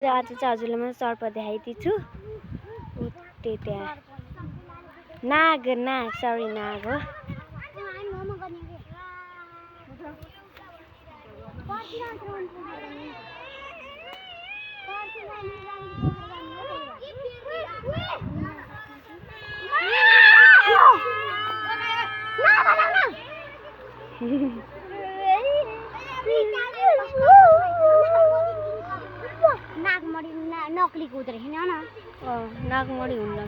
आज चाहिँ हजुरलाई म सर्प देखाइदिन्छु उते त्यहाँ नाग सरी नाग हो नकली कुदरे हैन न नागमणी हुन्न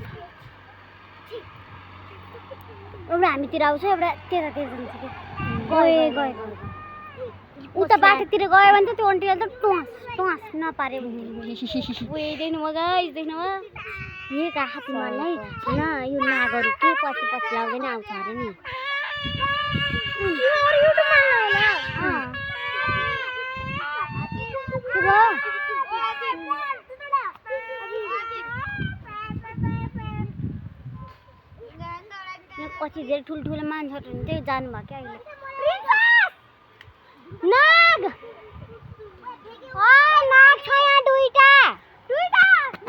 एउटा हामीतिर आउँछ एउटा त्यता जान्छ के गए उता बाटोतिर गयो भने त त्यो अन्टीले त टोस नपारे देख्नु भयो गाइस देख्नु भयो यही का हात्तीमालाई हैन यो नागहरु के पछि लाग्दैन आउँछ अरे नि पछि धेरै ठुल्ठुलो मान्छेहरु हुन्थे जानु भयो के अहिले नाग ओइ नाग छ यहाँ दुईटा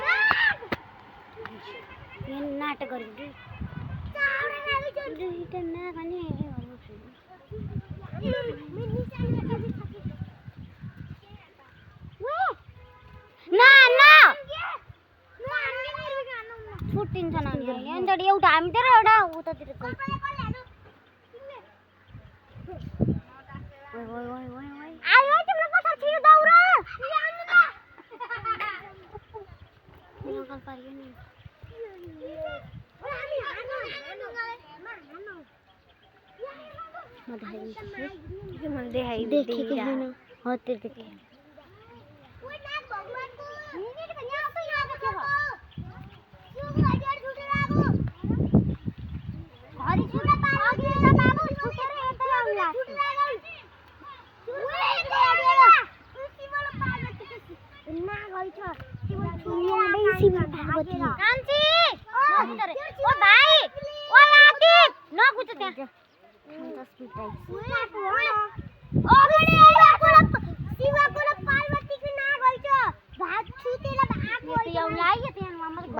नाग यो नाटक गरिन्छ दुईटा नाग अनि छुट्टिन्छ नानीहरुले अनि त एउटा हामीतिर एउटा उतातिर गयो आयो तिम्रो पछाडी छिर्यो दौरा नकल पारियो नि म देखाइदिन्छु मैले देखाइदिएँ हो त्यो देखे पार्वती